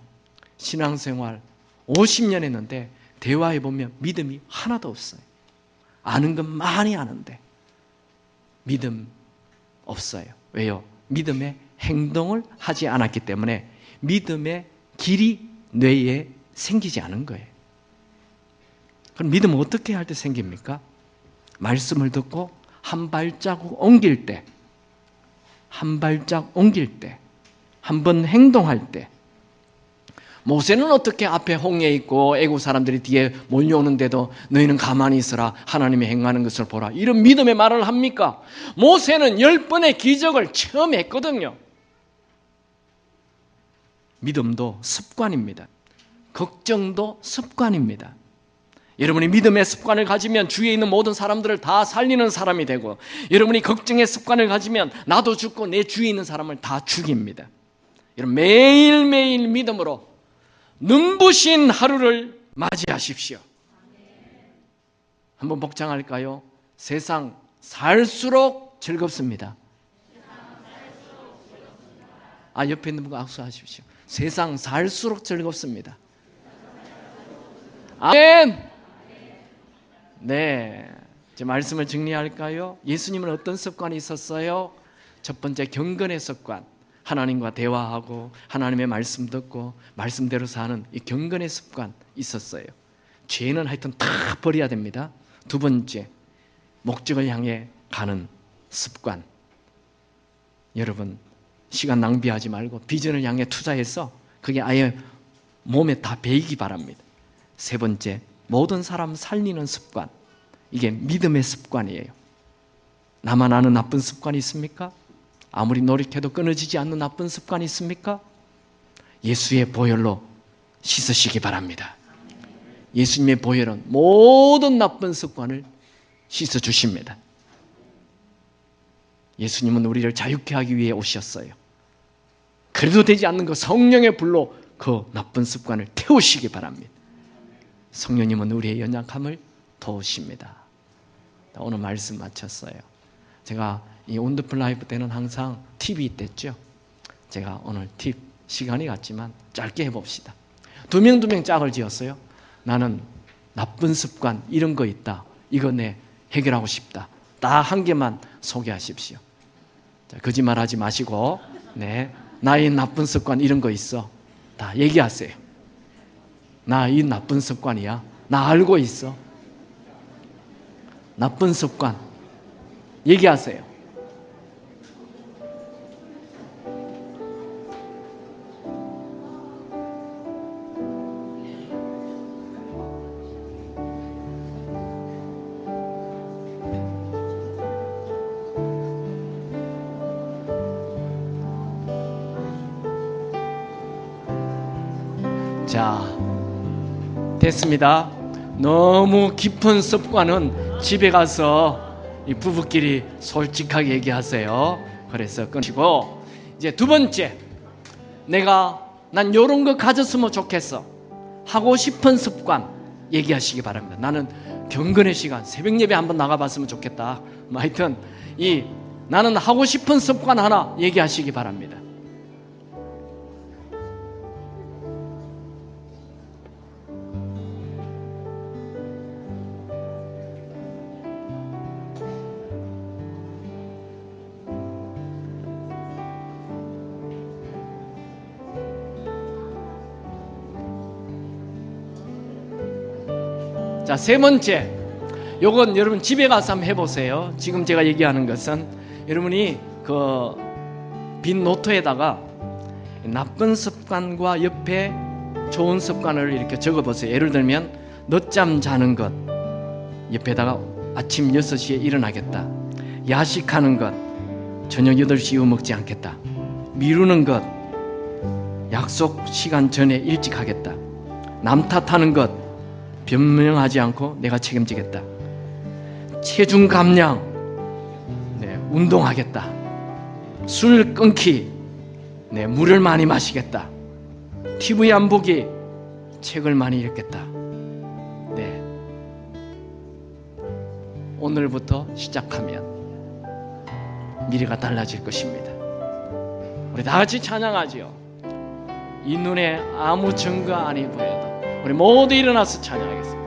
신앙생활 50년 했는데 대화해 보면 믿음이 하나도 없어요. 아는 건 많이 아는데 믿음 없어요. 왜요? 믿음의 행동을 하지 않았기 때문에 믿음의 길이 뇌에 생기지 않은 거예요. 그럼 믿음은 어떻게 할 때 생깁니까? 말씀을 듣고 한 발자국 옮길 때, 한 발짝 옮길 때, 한 번 행동할 때. 모세는 어떻게 앞에 홍해 있고 애국 사람들이 뒤에 몰려오는데도 너희는 가만히 있어라, 하나님이 행하는 것을 보라, 이런 믿음의 말을 합니까? 모세는 10번의 기적을 처음 했거든요. 믿음도 습관입니다. 걱정도 습관입니다. 여러분이 믿음의 습관을 가지면 주위에 있는 모든 사람들을 다 살리는 사람이 되고, 여러분이 걱정의 습관을 가지면 나도 죽고 내 주위에 있는 사람을 다 죽입니다. 여러분, 매일매일 믿음으로 눈부신 하루를 맞이하십시오. 한번 복장할까요? 세상 살수록 즐겁습니다. 옆에 있는 분과 악수하십시오. 세상 살수록 즐겁습니다. 아멘. 네, 제 말씀을 정리할까요? 예수님은 어떤 습관이 있었어요? 첫 번째, 경건의 습관. 하나님과 대화하고 하나님의 말씀 듣고 말씀대로 사는 이 경건의 습관 있었어요. 죄는 하여튼 다 버려야 됩니다. 두 번째, 목적을 향해 가는 습관. 여러분, 시간 낭비하지 말고 비전을 향해 투자해서 그게 아예 몸에 다 배이기 바랍니다. 세 번째, 모든 사람 살리는 습관. 이게 믿음의 습관이에요. 나만 아는 나쁜 습관이 있습니까? 아무리 노력해도 끊어지지 않는 나쁜 습관이 있습니까? 예수의 보혈로 씻으시기 바랍니다. 예수님의 보혈은 모든 나쁜 습관을 씻어주십니다. 예수님은 우리를 자유케 하기 위해 오셨어요. 그래도 되지 않는 그 성령의 불로 그 나쁜 습관을 태우시기 바랍니다. 성령님은 우리의 연약함을 도우십니다. 오늘 말씀 마쳤어요. 제가 이 원더풀 라이프 때는 항상 팁이 있댔죠. 제가 오늘 팁 시간이 갔지만 짧게 해봅시다. 두 명 짝을 지었어요. 나는 나쁜 습관 이런 거 있다. 이거 내 해결하고 싶다. 딱 한 개만 소개하십시오. 자, 거짓말하지 마시고, 네, 나의 나쁜 습관 이런 거 있어. 다 얘기하세요. 나 이 나쁜 습관이야. 나 알고 있어. 나쁜 습관 얘기하세요. 자, 됐습니다. 너무 깊은 습관은 집에 가서 이 부부끼리 솔직하게 얘기하세요. 그래서 끊으시고, 이제 두 번째, 난 요런 거 가졌으면 좋겠어 하고 싶은 습관 얘기하시기 바랍니다. 나는 경건의 시간, 새벽 예배 한번 나가봤으면 좋겠다. 하여튼 나는 하고 싶은 습관 하나 얘기하시기 바랍니다. 자, 세 번째, 요건 여러분 집에 가서 한번 해보세요. 지금 제가 얘기하는 것은 여러분이 그 빈 노트에다가 나쁜 습관과 옆에 좋은 습관을 이렇게 적어보세요. 예를 들면 늦잠 자는 것 옆에다가 아침 6시에 일어나겠다. 야식하는 것 저녁 8시 이후 먹지 않겠다. 미루는 것 약속 시간 전에 일찍 하겠다. 남 탓하는 것 변명하지 않고 내가 책임지겠다. 체중 감량, 네, 운동하겠다. 술 끊기, 네, 물을 많이 마시겠다. TV 안 보기, 책을 많이 읽겠다. 네, 오늘부터 시작하면 미래가 달라질 것입니다. 우리 다 같이 찬양하지요. 이 눈에 아무 증거 아니 보여도 우리 모두 일어나서 찬양하겠습니다.